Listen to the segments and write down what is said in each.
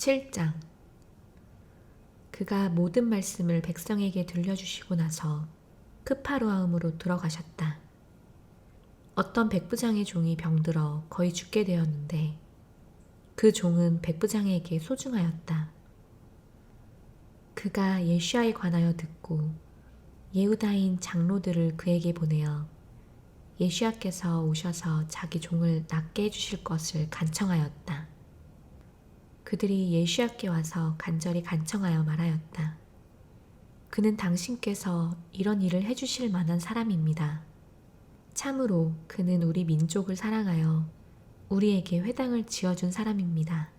7장. 그가 모든 말씀을 백성에게 들려주시고 나서 크파르아움으로 들어가셨다. 어떤 백부장의 종이 병들어 거의 죽게 되었는데 그 종은 백부장에게 소중하였다. 그가 예수야에 관하여 듣고 예후다인 장로들을 그에게 보내어 예수야께서 오셔서 자기 종을 낫게 해주실 것을 간청하였다. 그들이 예수야께 와서 간절히 간청하여 말하였다. 그는 당신께서 이런 일을 해주실 만한 사람입니다. 참으로 그는 우리 민족을 사랑하여 우리에게 회당을 지어준 사람입니다.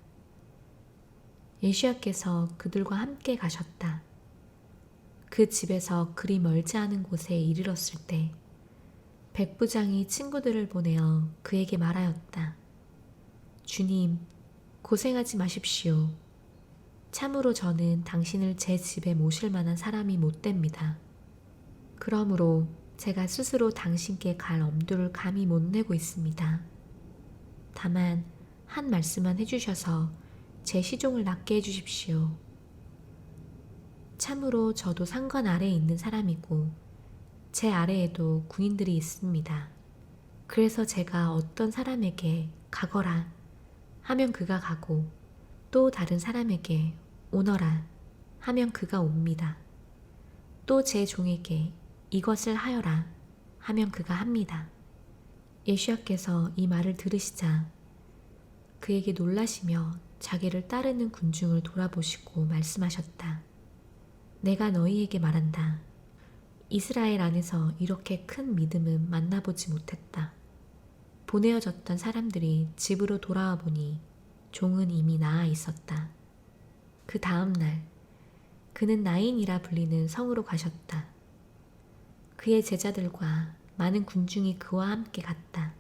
예수야께서 그들과 함께 가셨다. 그 집에서 그리 멀지 않은 곳에 이르렀을 때 백부장이 친구들을 보내어 그에게 말하였다. 주님, 고생하지 마십시오. 참으로 저는 당신을 제 집에 모실 만한 사람이 못 됩니다. 그러므로 제가 스스로 당신께 갈 엄두를 감히 못 내고 있습니다. 다만 한 말씀만 해주셔서 제 시종을 낫게 해주십시오. 참으로 저도 상관 아래에 있는 사람이고 제 아래에도 군인들이 있습니다. 그래서 제가 어떤 사람에게 가거라 하면 그가 가고 또 다른 사람에게 오너라 하면 그가 옵니다. 또 제 종에게 이것을 하여라 하면 그가 합니다. 예수야께서 이 말을 들으시자 그에게 놀라시며 자기를 따르는 군중을 돌아보시고 말씀하셨다. 내가 너희에게 말한다. 이스라엘 안에서 이렇게 큰 믿음은 만나보지 못했다. 보내어졌던 사람들이 집으로 돌아와 보니 종은 이미 나아 있었다. 그 다음 날 그는 나인이라 불리는 성으로 가셨다. 그의 제자들과 많은 군중이 그와 함께 갔다.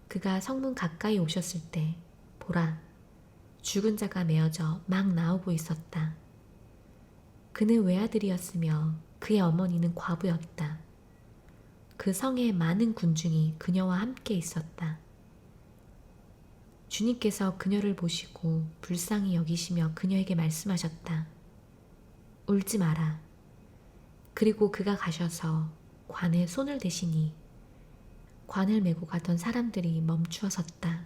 그가 성문 가까이 오셨을 때 보라, 죽은 자가 메어져 막 나오고 있었다. 그는 외아들이었으며 그의 어머니는 과부였다. 그 성에 많은 군중이 그녀와 함께 있었다. 주님께서 그녀를 보시고 불쌍히 여기시며 그녀에게 말씀하셨다. 울지 마라. 그리고 그가 가셔서 관에 손을 대시니 관을 메고 가던 사람들이 멈추어 섰다.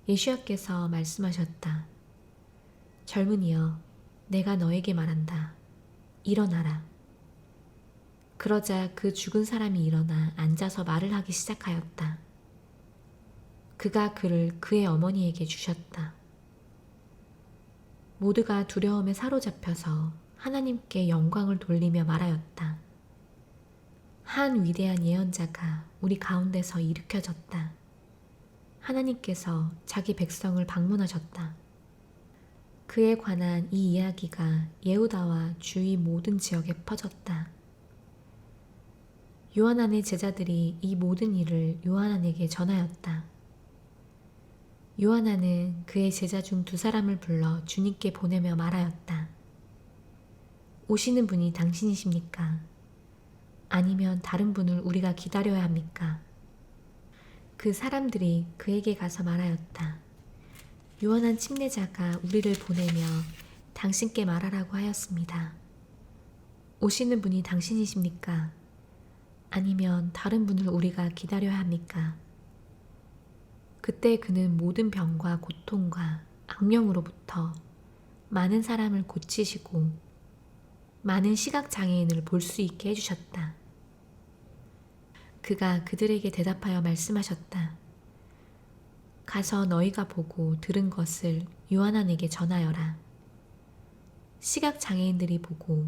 예수야께서 말씀하셨다. 젊은이여, 내가 너에게 말한다. 일어나라. 그러자 그 죽은 사람이 일어나 앉아서 말을 하기 시작하였다. 그가 그를 그의 어머니에게 주셨다. 모두가 두려움에 사로잡혀서 하나님께 영광을 돌리며 말하였다. 한 위대한 예언자가 우리 가운데서 일으켜졌다. 하나님께서 자기 백성을 방문하셨다. 그에 관한 이 이야기가 예후다와 주위 모든 지역에 퍼졌다. 요하난의 제자들이 이 모든 일을 요하난에게 전하였다. 요하난은 그의 제자 중 2사람을 불러 주님께 보내며 말하였다. 오시는 분이 당신이십니까? 아니면 다른 분을 우리가 기다려야 합니까? 그 사람들이 그에게 가서 말하였다. 요한한 침례자가 우리를 보내며 당신께 말하라고 하였습니다. 오시는 분이 당신이십니까? 아니면 다른 분을 우리가 기다려야 합니까? 그때 그는 모든 병과 고통과 악령으로부터 많은 사람을 고치시고 많은 시각장애인을 볼 수 있게 해주셨다. 그가 그들에게 대답하여 말씀하셨다. 가서 너희가 보고 들은 것을 요한한에게 전하여라. 시각장애인들이 보고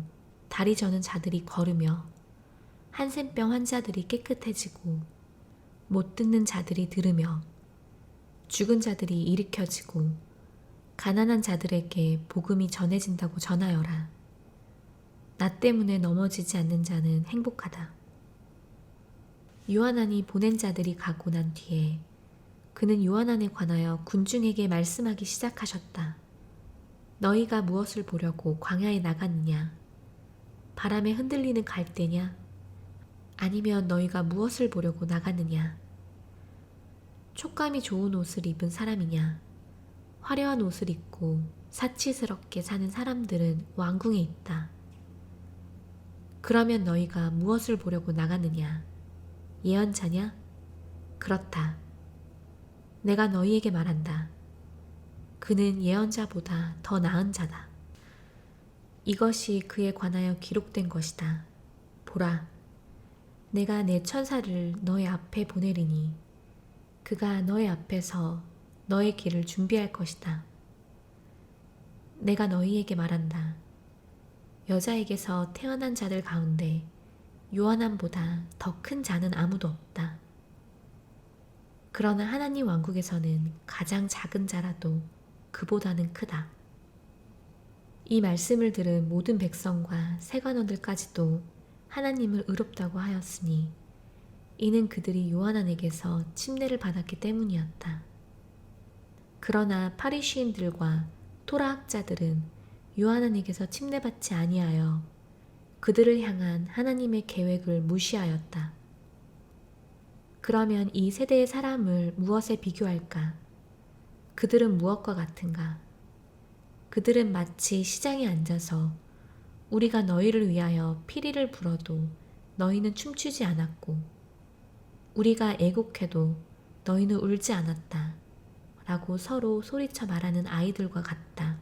다리 저는 자들이 걸으며 한센병 환자들이 깨끗해지고 못 듣는 자들이 들으며 죽은 자들이 일으켜지고 가난한 자들에게 복음이 전해진다고 전하여라. 나 때문에 넘어지지 않는 자는 행복하다. 요한한이 보낸 자들이 가고 난 뒤에 그는 요한한에 관하여 군중에게 말씀하기 시작하셨다. 너희가 무엇을 보려고 광야에 나갔느냐? 바람에 흔들리는 갈대냐? 아니면 너희가 무엇을 보려고 나갔느냐? 촉감이 좋은 옷을 입은 사람이냐? 화려한 옷을 입고 사치스럽게 사는 사람들은 왕궁에 있다. 그러면 너희가 무엇을 보려고 나갔느냐? 예언자냐? 그렇다. 내가 너희에게 말한다. 그는 예언자보다 더 나은 자다. 이것이 그에 관하여 기록된 것이다. 보라, 내가 내 천사를 너의 앞에 보내리니 그가 너의 앞에서 너의 길을 준비할 것이다. 내가 너희에게 말한다. 여자에게서 태어난 자들 가운데 요한함보다 더 큰 자는 아무도 없다. 그러나 하나님 왕국에서는 가장 작은 자라도 그보다는 크다. 이 말씀을 들은 모든 백성과 세관원들까지도 하나님을 의롭다고 하였으니 이는 그들이 요한안에게서 침례를 받았기 때문이었다. 그러나 파리시인들과 토라학자들은 요한안에게서 침례받지 아니하여 그들을 향한 하나님의 계획을 무시하였다. 그러면 이 세대의 사람을 무엇에 비교할까? 그들은 무엇과 같은가? 그들은 마치 시장에 앉아서 우리가 너희를 위하여 피리를 불어도 너희는 춤추지 않았고 우리가 애곡해도 너희는 울지 않았다 라고 서로 소리쳐 말하는 아이들과 같다.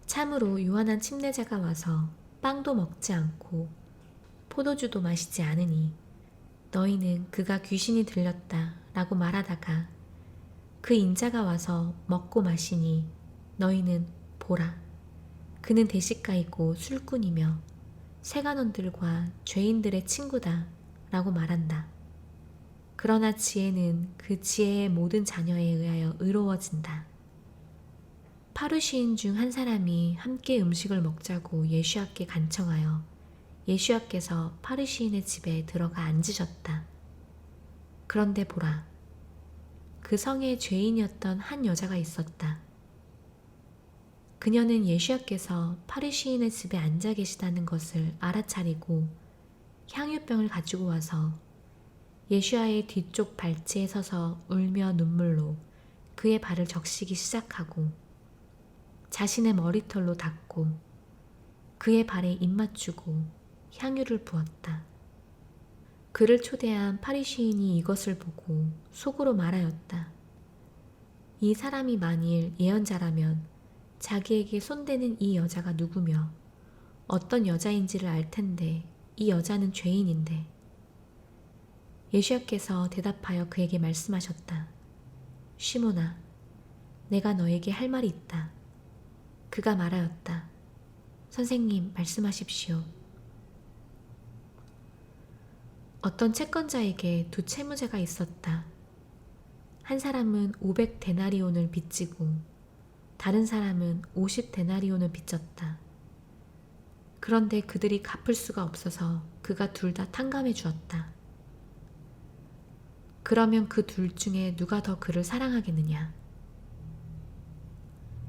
참으로 요한한 침례자가 와서 빵도 먹지 않고 포도주도 마시지 않으니 너희는 그가 귀신이 들렸다 라고 말하다가 그 인자가 와서 먹고 마시니 너희는 보라, 그는 대식가이고 술꾼이며 세간원들과 죄인들의 친구다 라고 말한다. 그러나 지혜는 그 지혜의 모든 자녀에 의하여 의로워진다. 파루시인 중 한 사람이 함께 음식을 먹자고 예수와께 간청하여 예수와께서 파루시인의 집에 들어가 앉으셨다. 그런데 보라, 그 성에 죄인이었던 한 여자가 있었다. 그녀는 예수와께서 파리시인의 집에 앉아 계시다는 것을 알아차리고 향유병을 가지고 와서 예수와의 뒤쪽 발치에 서서 울며 눈물로 그의 발을 적시기 시작하고 자신의 머리털로 닦고 그의 발에 입 맞추고 향유를 부었다. 그를 초대한 파리시인이 이것을 보고 속으로 말하였다. 이 사람이 만일 예언자라면 자기에게 손대는 이 여자가 누구며 어떤 여자인지를 알 텐데 이 여자는 죄인인데. 예수께서 대답하여 그에게 말씀하셨다. 시몬아, 내가 너에게 할 말이 있다. 그가 말하였다. 선생님, 말씀하십시오. 어떤 채권자에게 두 채무자가 있었다. 한 사람은 500데나리온을 빚지고 다른 사람은 50데나리온을 빚졌다. 그런데 그들이 갚을 수가 없어서 그가 둘 다 탕감해 주었다. 그러면 그 둘 중에 누가 더 그를 사랑하겠느냐?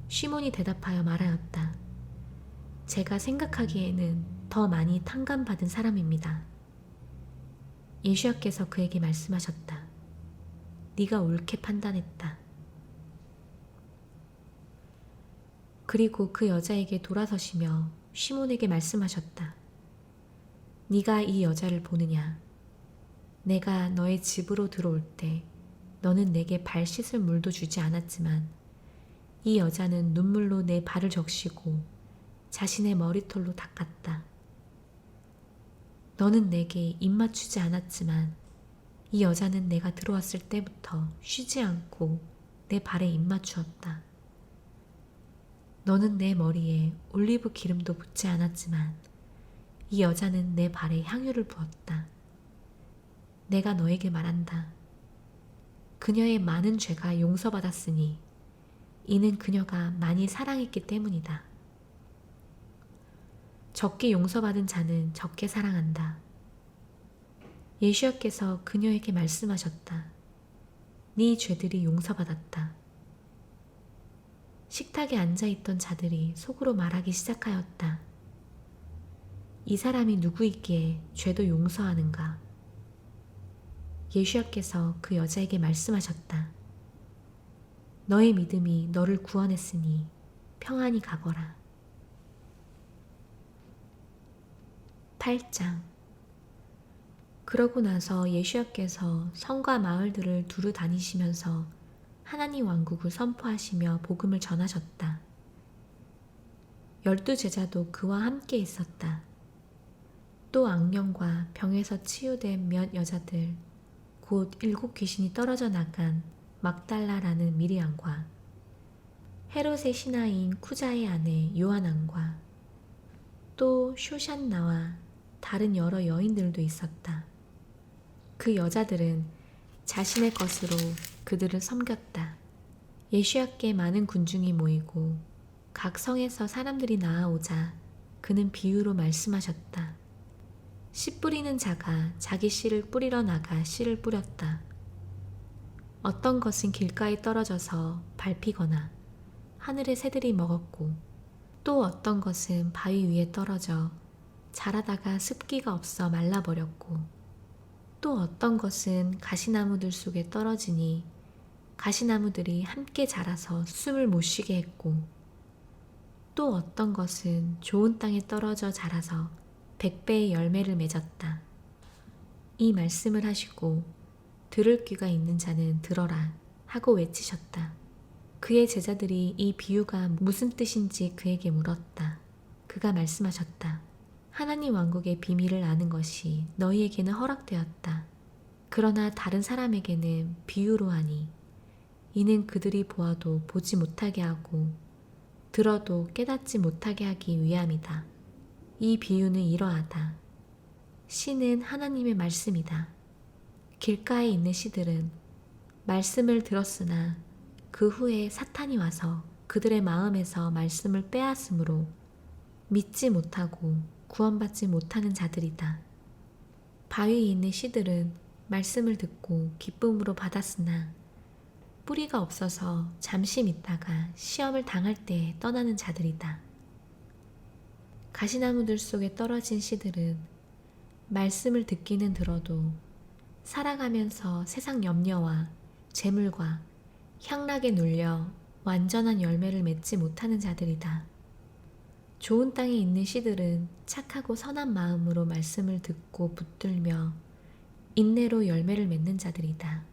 시몬이 대답하여 말하였다. 제가 생각하기에는 더 많이 탕감받은 사람입니다. 예수께서 그에게 말씀하셨다. 네가 옳게 판단했다. 그리고 그 여자에게 돌아서시며 시몬에게 말씀하셨다. 네가 이 여자를 보느냐? 내가 너의 집으로 들어올 때 너는 내게 발 씻을 물도 주지 않았지만 이 여자는 눈물로 내 발을 적시고 자신의 머리털로 닦았다. 너는 내게 입 맞추지 않았지만 이 여자는 내가 들어왔을 때부터 쉬지 않고 내 발에 입 맞추었다. 너는 내 머리에 올리브 기름도 붓지 않았지만 이 여자는 내 발에 향유를 부었다. 내가 너에게 말한다. 그녀의 많은 죄가 용서받았으니 이는 그녀가 많이 사랑했기 때문이다. 적게 용서받은 자는 적게 사랑한다. 예수께서 그녀에게 말씀하셨다. 네 죄들이 용서받았다. 식탁에 앉아있던 자들이 속으로 말하기 시작하였다. 이 사람이 누구이기에 죄도 용서하는가? 예수께서 그 여자에게 말씀하셨다. 너의 믿음이 너를 구원했으니 평안히 가거라. 8장. 그러고 나서 예수야께서 성과 마을들을 두루 다니시면서 하나님 왕국을 선포하시며 복음을 전하셨다. 12제자도 그와 함께 있었다. 또 악령과 병에서 치유된 몇 여자들, 곧 7 귀신이 떨어져 나간 막달라라는 미리암과 헤롯의 신하인 쿠자의 아내 요한안과 또 쇼샨나와 다른 여러 여인들도 있었다. 그 여자들은 자신의 것으로 그들을 섬겼다. 예수야께 많은 군중이 모이고 각 성에서 사람들이 나아오자 그는 비유로 말씀하셨다. 씨 뿌리는 자가 자기 씨를 뿌리러 나가 씨를 뿌렸다. 어떤 것은 길가에 떨어져서 밟히거나 하늘의 새들이 먹었고, 또 어떤 것은 바위 위에 떨어져 자라다가 습기가 없어 말라버렸고, 또 어떤 것은 가시나무들 속에 떨어지니 가시나무들이 함께 자라서 숨을 못 쉬게 했고, 또 어떤 것은 좋은 땅에 떨어져 자라서 100배의 열매를 맺었다. 이 말씀을 하시고 들을 귀가 있는 자는 들어라 하고 외치셨다. 그의 제자들이 이 비유가 무슨 뜻인지 그에게 물었다. 그가 말씀하셨다. 하나님 왕국의 비밀을 아는 것이 너희에게는 허락되었다. 그러나 다른 사람에게는 비유로 하니 이는 그들이 보아도 보지 못하게 하고 들어도 깨닫지 못하게 하기 위함이다. 이 비유는 이러하다. 씨는 하나님의 말씀이다. 길가에 있는 씨들은 말씀을 들었으나 그 후에 사탄이 와서 그들의 마음에서 말씀을 빼앗으므로 믿지 못하고 구원받지 못하는 자들이다. 바위에 있는 씨들은 말씀을 듣고 기쁨으로 받았으나 뿌리가 없어서 잠시 믿다가 시험을 당할 때에 떠나는 자들이다. 가시나무들 속에 떨어진 씨들은 말씀을 듣기는 들어도 살아가면서 세상 염려와 재물과 향락에 눌려 완전한 열매를 맺지 못하는 자들이다. 좋은 땅에 있는 씨들은 착하고 선한 마음으로 말씀을 듣고 붙들며 인내로 열매를 맺는 자들이다.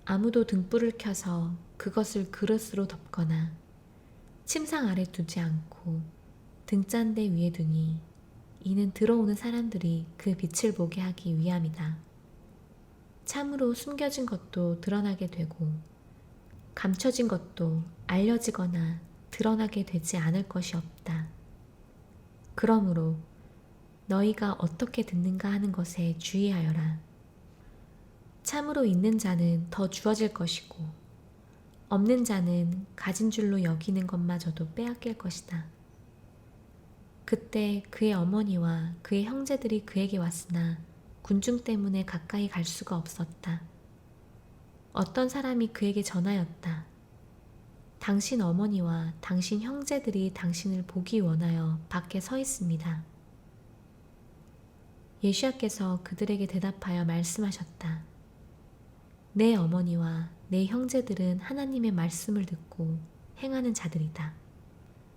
아무도 등불을 켜서 그것을 그릇으로 덮거나 침상 아래 두지 않고 등잔대 위에 두니 이는 들어오는 사람들이 그 빛을 보게 하기 위함이다. 참으로 숨겨진 것도 드러나게 되고 감춰진 것도 알려지거나 드러나게 되지 않을 것이 없다. 그러므로 너희가 어떻게 듣는가 하는 것에 주의하여라. 참으로 있는 자는 더 주어질 것이고 없는 자는 가진 줄로 여기는 것마저도 빼앗길 것이다. 그때 그의 어머니와 그의 형제들이 그에게 왔으나 군중 때문에 가까이 갈 수가 없었다. 어떤 사람이 그에게 전하였다. 당신 어머니와 당신 형제들이 당신을 보기 원하여 밖에 서 있습니다. 예수야께서 그들에게 대답하여 말씀하셨다. 내 어머니와 내 형제들은 하나님의 말씀을 듣고 행하는 자들이다.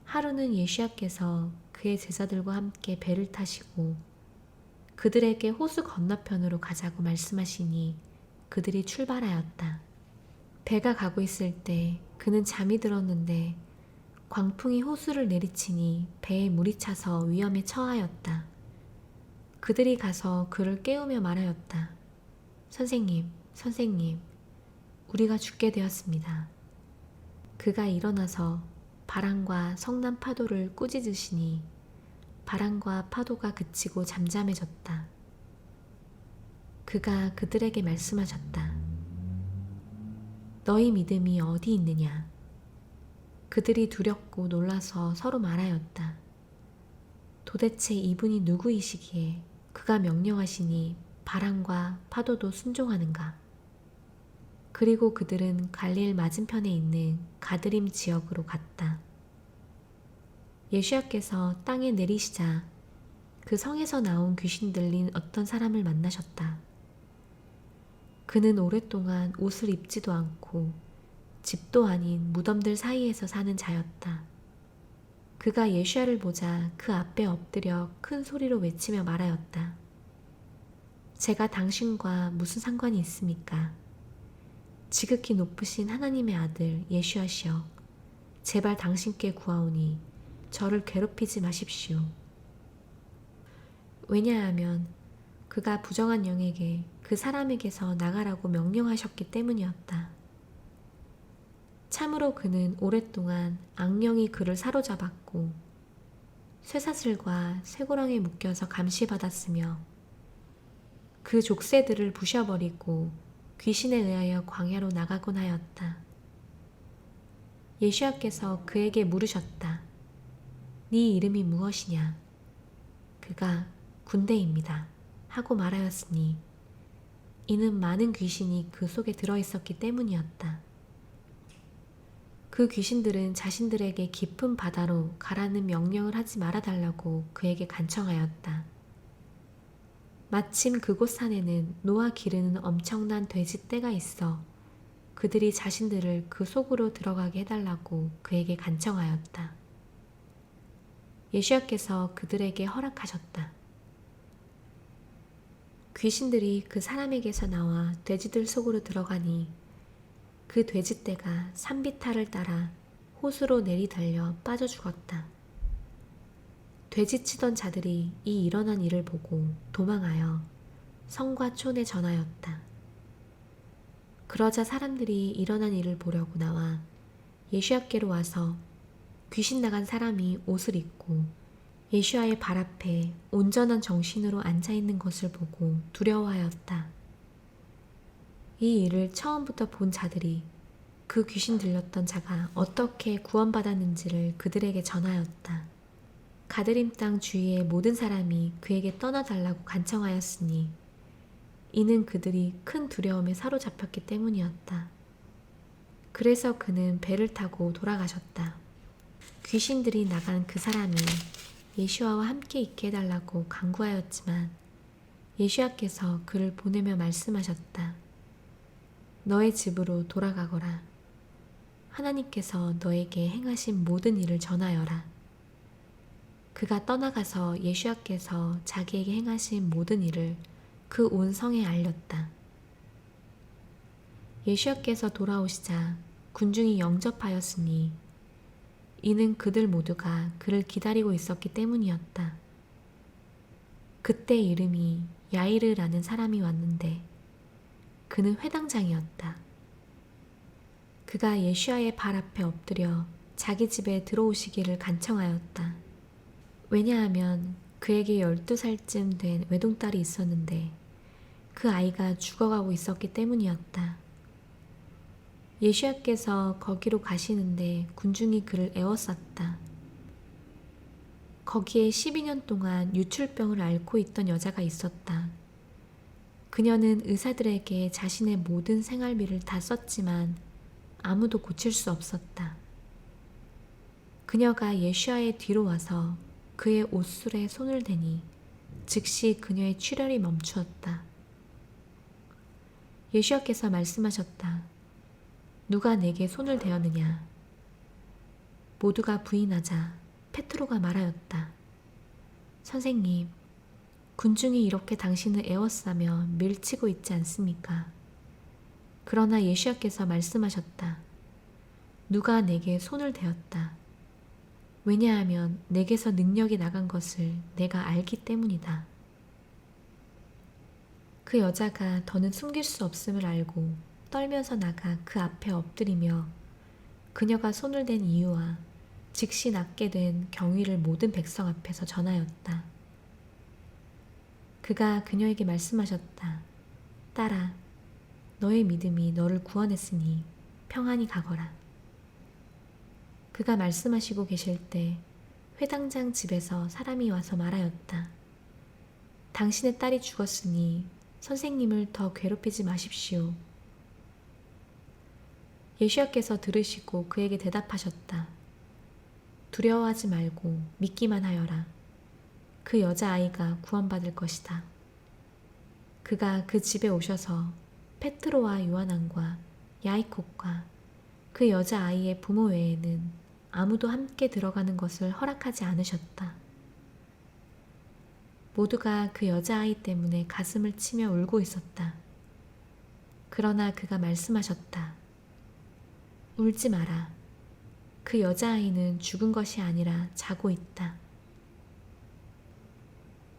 하루는 예수야께서 그의 제자들과 함께 배를 타시고 그들에게 호수 건너편으로 가자고 말씀하시니 그들이 출발하였다. 배가 가고 있을 때 그는 잠이 들었는데 광풍이 호수를 내리치니 배에 물이 차서 위험에 처하였다. 그들이 가서 그를 깨우며 말하였다. 선생님, 선생님, 우리가 죽게 되었습니다. 그가 일어나서 바람과 성난 파도를 꾸짖으시니 바람과 파도가 그치고 잠잠해졌다. 그가 그들에게 말씀하셨다. 너희 믿음이 어디 있느냐? 그들이 두렵고 놀라서 서로 말하였다. 도대체 이분이 누구이시기에 그가 명령하시니 바람과 파도도 순종하는가? 그리고 그들은 갈릴 맞은편에 있는 가드림 지역으로 갔다. 예수야께서 땅에 내리시자 그 성에서 나온 귀신 들린 어떤 사람을 만나셨다. 그는 오랫동안 옷을 입지도 않고 집도 아닌 무덤들 사이에서 사는 자였다. 그가 예수야를 보자 그 앞에 엎드려 큰 소리로 외치며 말하였다. 제가 당신과 무슨 상관이 있습니까? 지극히 높으신 하나님의 아들 예수야시여, 제발 당신께 구하오니 저를 괴롭히지 마십시오. 왜냐하면 그가 부정한 영에게 그 사람에게서 나가라고 명령하셨기 때문이었다. 참으로 그는 오랫동안 악령이 그를 사로잡았고 쇠사슬과 쇠고랑에 묶여서 감시받았으며 그 족쇄들을 부셔버리고 귀신에 의하여 광야로 나가곤 하였다. 예수야께서 그에게 물으셨다. 네 이름이 무엇이냐? 그가 군대입니다 하고 말하였으니 이는 많은 귀신이 그 속에 들어있었기 때문이었다. 그 귀신들은 자신들에게 깊은 바다로 가라는 명령을 하지 말아달라고 그에게 간청하였다. 마침 그곳 산에는 노아 기르는 엄청난 돼지떼가 있어 그들이 자신들을 그 속으로 들어가게 해달라고 그에게 간청하였다. 예수야께서 그들에게 허락하셨다. 귀신들이 그 사람에게서 나와 돼지들 속으로 들어가니 그 돼지떼가 산비탈을 따라 호수로 내리달려 빠져 죽었다. 돼지치던 자들이 이 일어난 일을 보고 도망하여 성과 촌에 전하였다. 그러자 사람들이 일어난 일을 보려고 나와 예수야께로 와서 귀신 나간 사람이 옷을 입고 예수야의 발 앞에 온전한 정신으로 앉아있는 것을 보고 두려워하였다. 이 일을 처음부터 본 자들이 그 귀신 들렸던 자가 어떻게 구원받았는지를 그들에게 전하였다. 가드림 땅 주위의 모든 사람이 그에게 떠나달라고 간청하였으니 이는 그들이 큰 두려움에 사로잡혔기 때문이었다. 그래서 그는 배를 타고 돌아가셨다. 귀신들이 나간 그 사람이 예수야와 함께 있게 해달라고 간구하였지만 예수야께서 그를 보내며 말씀하셨다. 너의 집으로 돌아가거라. 하나님께서 너에게 행하신 모든 일을 전하여라. 그가 떠나가서 예수야께서 자기에게 행하신 모든 일을 그 온 성에 알렸다. 예수야께서 돌아오시자 군중이 영접하였으니 이는 그들 모두가 그를 기다리고 있었기 때문이었다. 그때 이름이 야이르라는 사람이 왔는데 그는 회당장이었다. 그가 예수야의 발 앞에 엎드려 자기 집에 들어오시기를 간청하였다. 왜냐하면 그에게 12살쯤 된 외동딸이 있었는데 그 아이가 죽어가고 있었기 때문이었다. 예수야께서 거기로 가시는데 군중이 그를 애워쌌다. 거기에 12년 동안 유출병을 앓고 있던 여자가 있었다. 그녀는 의사들에게 자신의 모든 생활비를 다 썼지만 아무도 고칠 수 없었다. 그녀가 예수야의 뒤로 와서 그의 옷술에 손을 대니 즉시 그녀의 출혈이 멈추었다. 예수야께서 말씀하셨다. 누가 내게 손을 대었느냐? 모두가 부인하자 페트로가 말하였다. 선생님, 군중이 이렇게 당신을 애워싸며 밀치고 있지 않습니까? 그러나 예수야께서 말씀하셨다. 누가 내게 손을 대었다. 왜냐하면 내게서 능력이 나간 것을 내가 알기 때문이다. 그 여자가 더는 숨길 수 없음을 알고 떨면서 나가 그 앞에 엎드리며 그녀가 손을 댄 이유와 즉시 낫게 된 경위를 모든 백성 앞에서 전하였다. 그가 그녀에게 말씀하셨다. 딸아, 너의 믿음이 너를 구원했으니 평안히 가거라. 그가 말씀하시고 계실 때 회당장 집에서 사람이 와서 말하였다. 당신의 딸이 죽었으니 선생님을 더 괴롭히지 마십시오. 예수야께서 들으시고 그에게 대답하셨다. 두려워하지 말고 믿기만 하여라. 그 여자아이가 구원받을 것이다. 그가 그 집에 오셔서 페트로와 요한안과 야이콥과 그 여자아이의 부모 외에는 아무도 함께 들어가는 것을 허락하지 않으셨다. 모두가 그 여자아이 때문에 가슴을 치며 울고 있었다. 그러나 그가 말씀하셨다. 울지 마라. 그 여자아이는 죽은 것이 아니라 자고 있다.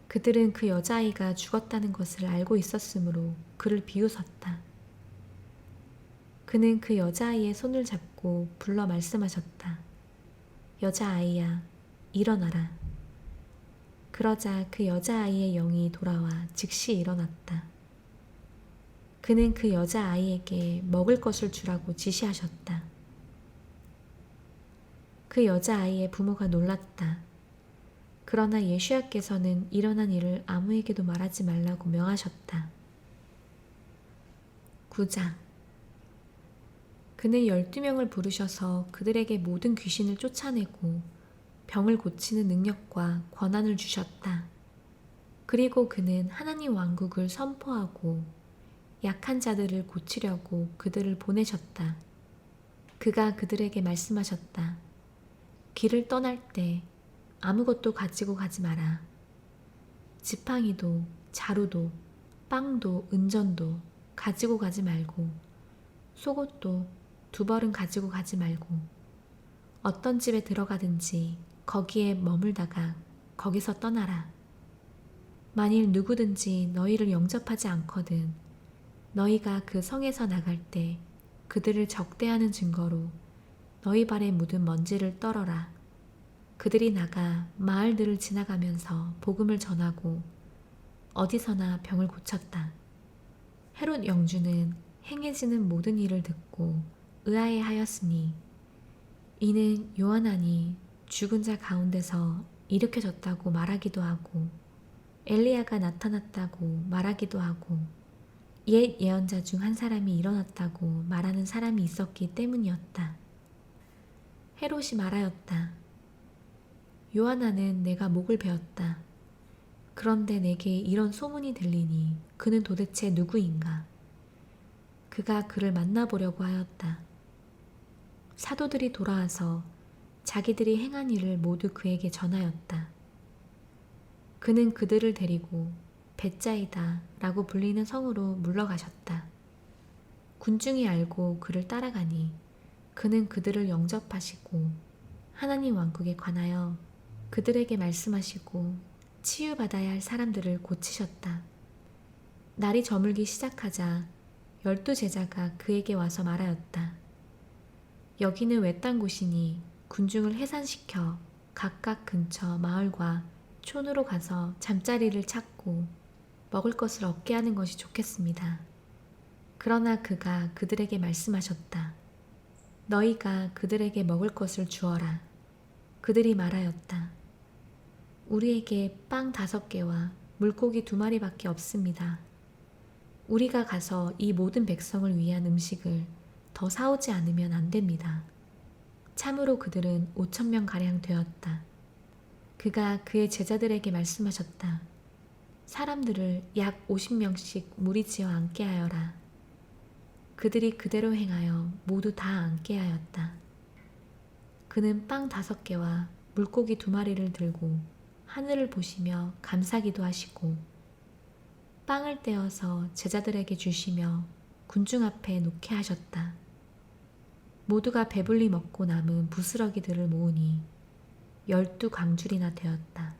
그들은 그 여자아이가 죽었다는 것을 알고 있었으므로 그를 비웃었다. 그는 그 여자아이의 손을 잡고 불러 말씀하셨다. 여자아이야, 일어나라. 그러자 그 여자아이의 영이 돌아와 즉시 일어났다. 그는 그 여자아이에게 먹을 것을 주라고 지시하셨다. 그 여자아이의 부모가 놀랐다. 그러나 예수야께서는 일어난 일을 아무에게도 말하지 말라고 명하셨다. 9장. 그는 12명을 부르셔서 그들에게 모든 귀신을 쫓아내고 병을 고치는 능력과 권한을 주셨다. 그리고 그는 하나님 왕국을 선포하고 약한 자들을 고치려고 그들을 보내셨다. 그가 그들에게 말씀하셨다. 길을 떠날 때 아무것도 가지고 가지 마라. 지팡이도 자루도 빵도 은전도 가지고 가지 말고 속옷도 2벌은 가지고 가지 말고 어떤 집에 들어가든지 거기에 머물다가 거기서 떠나라. 만일 누구든지 너희를 영접하지 않거든 너희가 그 성에서 나갈 때 그들을 적대하는 증거로 너희 발에 묻은 먼지를 떨어라. 그들이 나가 마을들을 지나가면서 복음을 전하고 어디서나 병을 고쳤다. 헤롯 영주는 행해지는 모든 일을 듣고 의아해하였으니 이는 요한안이 죽은 자 가운데서 일으켜졌다고 말하기도 하고 엘리야가 나타났다고 말하기도 하고 옛 예언자 중 한 사람이 일어났다고 말하는 사람이 있었기 때문이었다. 헤롯이 말하였다. 요한아는 내가 목을 베었다. 그런데 내게 이런 소문이 들리니 그는 도대체 누구인가? 그가 그를 만나보려고 하였다. 사도들이 돌아와서 자기들이 행한 일을 모두 그에게 전하였다. 그는 그들을 데리고 벳자이다 라고 불리는 성으로 물러가셨다. 군중이 알고 그를 따라가니 그는 그들을 영접하시고 하나님 왕국에 관하여 그들에게 말씀하시고 치유받아야 할 사람들을 고치셨다. 날이 저물기 시작하자 12제자가 그에게 와서 말하였다. 여기는 외딴 곳이니 군중을 해산시켜 각각 근처 마을과 촌으로 가서 잠자리를 찾고 먹을 것을 얻게 하는 것이 좋겠습니다. 그러나 그가 그들에게 말씀하셨다. 너희가 그들에게 먹을 것을 주어라. 그들이 말하였다. 우리에게 빵 5개와 물고기 2마리밖에 없습니다. 우리가 가서 이 모든 백성을 위한 음식을 더 사오지 않으면 안 됩니다. 참으로 그들은 5,000명가량 되었다. 그가 그의 제자들에게 말씀하셨다. 사람들을 약 50명씩 무리지어 앉게 하여라. 그들이 그대로 행하여 모두 다 앉게 하였다. 그는 빵 5개와 물고기 2마리를 들고 하늘을 보시며 감사기도 하시고 빵을 떼어서 제자들에게 주시며 군중 앞에 놓게 하셨다. 모두가 배불리 먹고 남은 부스러기들을 모으니 12광줄이나 되었다.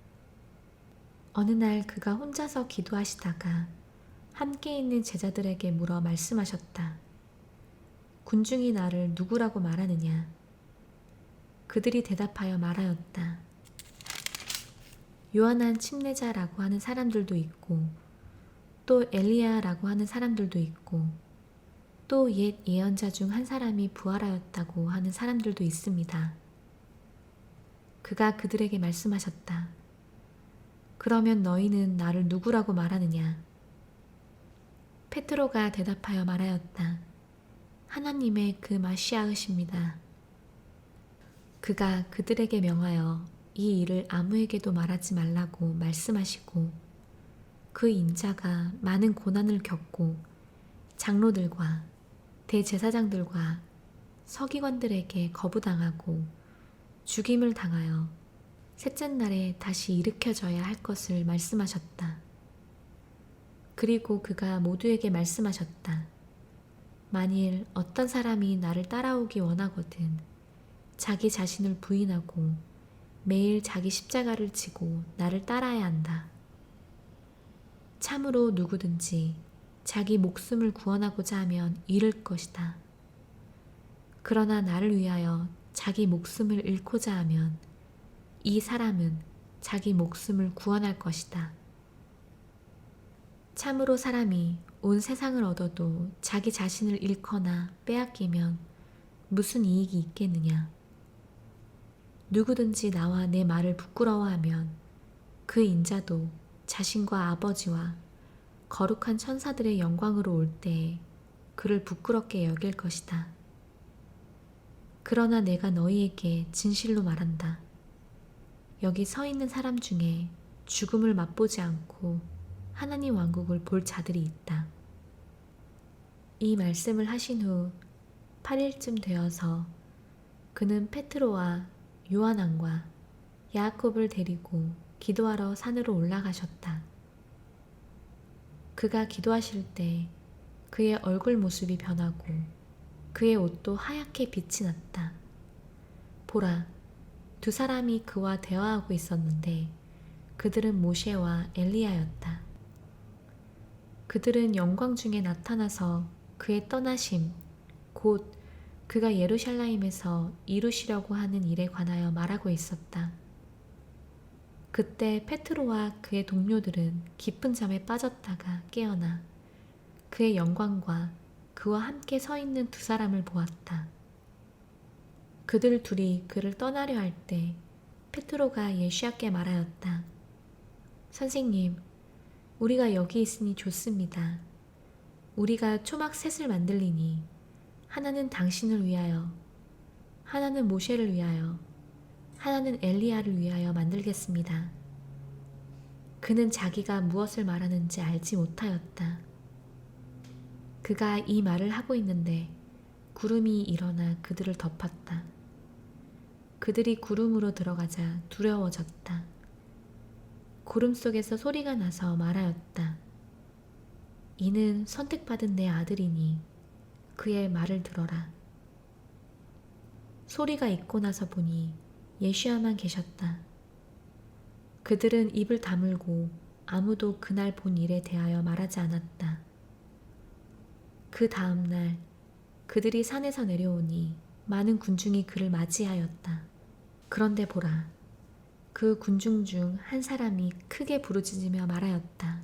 어느 날 그가 혼자서 기도하시다가 함께 있는 제자들에게 물어 말씀하셨다. 군중이 나를 누구라고 말하느냐? 그들이 대답하여 말하였다. 요한한 침례자라고 하는 사람들도 있고 또 엘리야라고 하는 사람들도 있고 또 옛 예언자 중 한 사람이 부활하였다고 하는 사람들도 있습니다. 그가 그들에게 말씀하셨다. 그러면 너희는 나를 누구라고 말하느냐? 페트로가 대답하여 말하였다. 하나님의 그 마시아으십니다. 그가 그들에게 명하여 이 일을 아무에게도 말하지 말라고 말씀하시고 그 인자가 많은 고난을 겪고 장로들과 대제사장들과 서기관들에게 거부당하고 죽임을 당하여 셋째 날에 다시 일으켜져야 할 것을 말씀하셨다. 그리고 그가 모두에게 말씀하셨다. 만일 어떤 사람이 나를 따라오기 원하거든 자기 자신을 부인하고 매일 자기 십자가를 지고 나를 따라야 한다. 참으로 누구든지 자기 목숨을 구원하고자 하면 잃을 것이다. 그러나 나를 위하여 자기 목숨을 잃고자 하면 이 사람은 자기 목숨을 구원할 것이다. 참으로 사람이 온 세상을 얻어도 자기 자신을 잃거나 빼앗기면 무슨 이익이 있겠느냐. 누구든지 나와 내 말을 부끄러워하면 그 인자도 자신과 아버지와 거룩한 천사들의 영광으로 올 때에 그를 부끄럽게 여길 것이다. 그러나 내가 너희에게 진실로 말한다. 여기 서 있는 사람 중에 죽음을 맛보지 않고 하나님 왕국을 볼 자들이 있다. 이 말씀을 하신 후 8일쯤 되어서 그는 베드로와 요한왕과 야곱을 데리고 기도하러 산으로 올라가셨다. 그가 기도하실 때 그의 얼굴 모습이 변하고 그의 옷도 하얗게 빛이 났다. 보라, 두 사람이 그와 대화하고 있었는데 그들은 모세와 엘리야였다. 그들은 영광 중에 나타나서 그의 떠나심, 곧 그가 예루살렘에서 이루시려고 하는 일에 관하여 말하고 있었다. 그때 페트로와 그의 동료들은 깊은 잠에 빠졌다가 깨어나 그의 영광과 그와 함께 서 있는 두 사람을 보았다. 그들 둘이 그를 떠나려 할 때 페트로가 예수께 말하였다. 선생님, 우리가 여기 있으니 좋습니다. 우리가 초막 셋을 만들리니 하나는 당신을 위하여, 하나는 모세를 위하여, 하나는 엘리야를 위하여 만들겠습니다. 그는 자기가 무엇을 말하는지 알지 못하였다. 그가 이 말을 하고 있는데 구름이 일어나 그들을 덮었다. 그들이 구름으로 들어가자 두려워졌다. 구름 속에서 소리가 나서 말하였다. 이는 선택받은 내 아들이니 그의 말을 들어라. 소리가 있고 나서 보니 예수야만 계셨다. 그들은 입을 다물고 아무도 그날 본 일에 대하여 말하지 않았다. 그 다음 날 그들이 산에서 내려오니 많은 군중이 그를 맞이하였다. 그런데 보라, 그 군중 중 한 사람이 크게 부르짖으며 말하였다.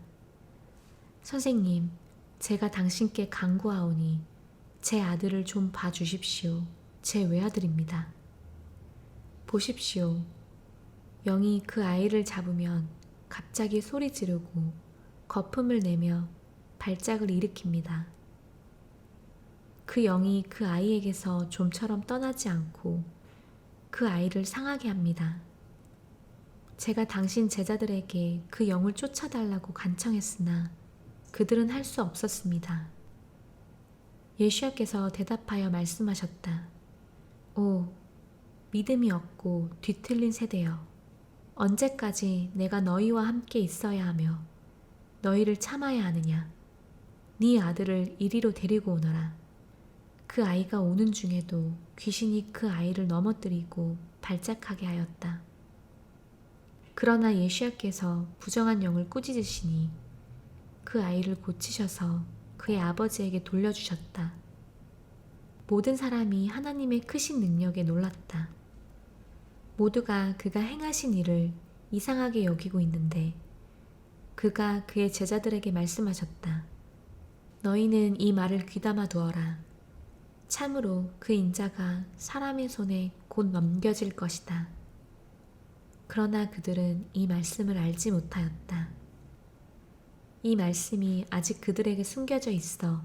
선생님, 제가 당신께 간구하오니 제 아들을 좀 봐주십시오. 제 외아들입니다. 보십시오. 영이 그 아이를 잡으면 갑자기 소리 지르고 거품을 내며 발작을 일으킵니다. 그 영이 그 아이에게서 좀처럼 떠나지 않고 그 아이를 상하게 합니다. 제가 당신 제자들에게 그 영을 쫓아달라고 간청했으나 그들은 할 수 없었습니다. 예수께서 대답하여 말씀하셨다. 오, 믿음이 없고 뒤틀린 세대여, 언제까지 내가 너희와 함께 있어야 하며 너희를 참아야 하느냐. 네 아들을 이리로 데리고 오너라. 그 아이가 오는 중에도 귀신이 그 아이를 넘어뜨리고 발작하게 하였다. 그러나 예수께서 부정한 영을 꾸짖으시니 그 아이를 고치셔서 그의 아버지에게 돌려주셨다. 모든 사람이 하나님의 크신 능력에 놀랐다. 모두가 그가 행하신 일을 이상하게 여기고 있는데 그가 그의 제자들에게 말씀하셨다. 너희는 이 말을 귀담아 두어라. 참으로 그 인자가 사람의 손에 곧 넘겨질 것이다. 그러나 그들은 이 말씀을 알지 못하였다. 이 말씀이 아직 그들에게 숨겨져 있어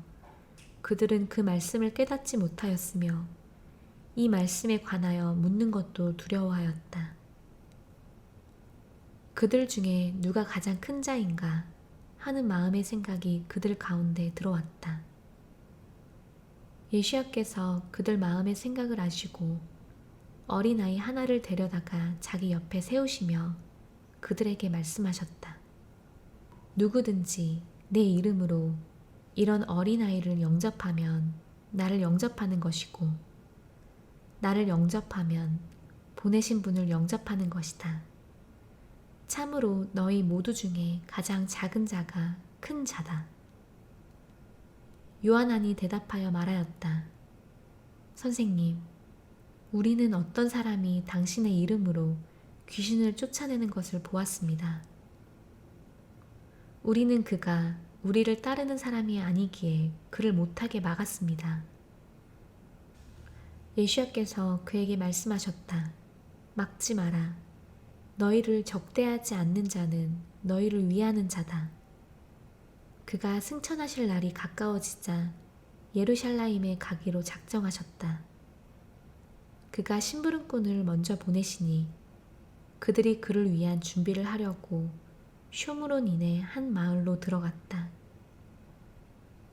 그들은 그 말씀을 깨닫지 못하였으며 이 말씀에 관하여 묻는 것도 두려워하였다. 그들 중에 누가 가장 큰 자인가 하는 마음의 생각이 그들 가운데 들어왔다. 예시야께서 그들 마음의 생각을 아시고 어린아이 하나를 데려다가 자기 옆에 세우시며 그들에게 말씀하셨다. 누구든지 내 이름으로 이런 어린아이를 영접하면 나를 영접하는 것이고 나를 영접하면 보내신 분을 영접하는 것이다. 참으로 너희 모두 중에 가장 작은 자가 큰 자다. 요한안이 대답하여 말하였다. 선생님, 우리는 어떤 사람이 당신의 이름으로 귀신을 쫓아내는 것을 보았습니다. 우리는 그가 우리를 따르는 사람이 아니기에 그를 못하게 막았습니다. 예수야께서 그에게 말씀하셨다. 막지 마라. 너희를 적대하지 않는 자는 너희를 위하는 자다. 그가 승천하실 날이 가까워지자 예루살렘에 가기로 작정하셨다. 그가 심부름꾼을 먼저 보내시니 그들이 그를 위한 준비를 하려고 쇼므론인의 한 마을로 들어갔다.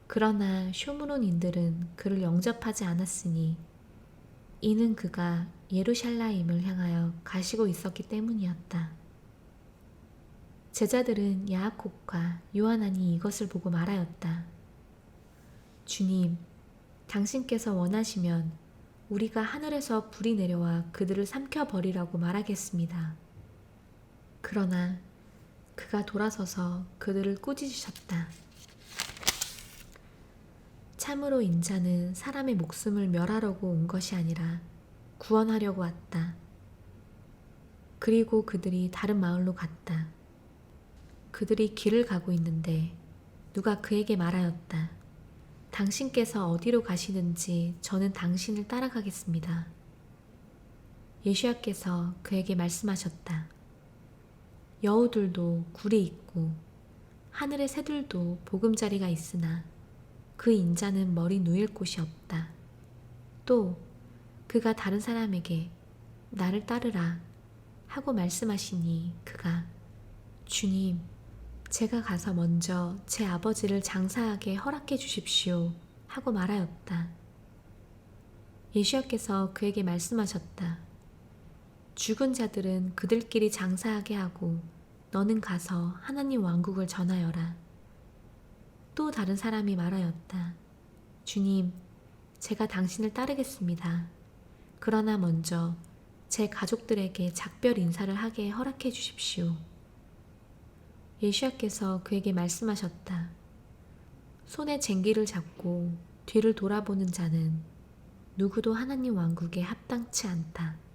그러나 쇼므론인들은 그를 영접하지 않았으니 이는 그가 예루살렘을 향하여 가시고 있었기 때문이었다. 제자들은 야고보와 요한안이 이것을 보고 말하였다. 주님, 당신께서 원하시면 우리가 하늘에서 불이 내려와 그들을 삼켜버리라고 말하겠습니다. 그러나 그가 돌아서서 그들을 꾸짖으셨다. 참으로 인자는 사람의 목숨을 멸하려고 온 것이 아니라 구원하려고 왔다. 그리고 그들이 다른 마을로 갔다. 그들이 길을 가고 있는데 누가 그에게 말하였다. 당신께서 어디로 가시는지 저는 당신을 따라가겠습니다. 예수야께서 그에게 말씀하셨다. 여우들도 굴이 있고 하늘의 새들도 보금자리가 있으나 그 인자는 머리 누일 곳이 없다. 또 그가 다른 사람에게 나를 따르라 하고 말씀하시니 그가 주님, 제가 가서 먼저 제 아버지를 장사하게 허락해 주십시오 하고 말하였다. 예수야께서 그에게 말씀하셨다. 죽은 자들은 그들끼리 장사하게 하고 너는 가서 하나님 왕국을 전하여라. 또 다른 사람이 말하였다. 주님, 제가 당신을 따르겠습니다. 그러나 먼저 제 가족들에게 작별 인사를 하게 허락해 주십시오. 예수야께서 그에게 말씀하셨다. 손에 쟁기를 잡고 뒤를 돌아보는 자는 누구도 하나님 왕국에 합당치 않다.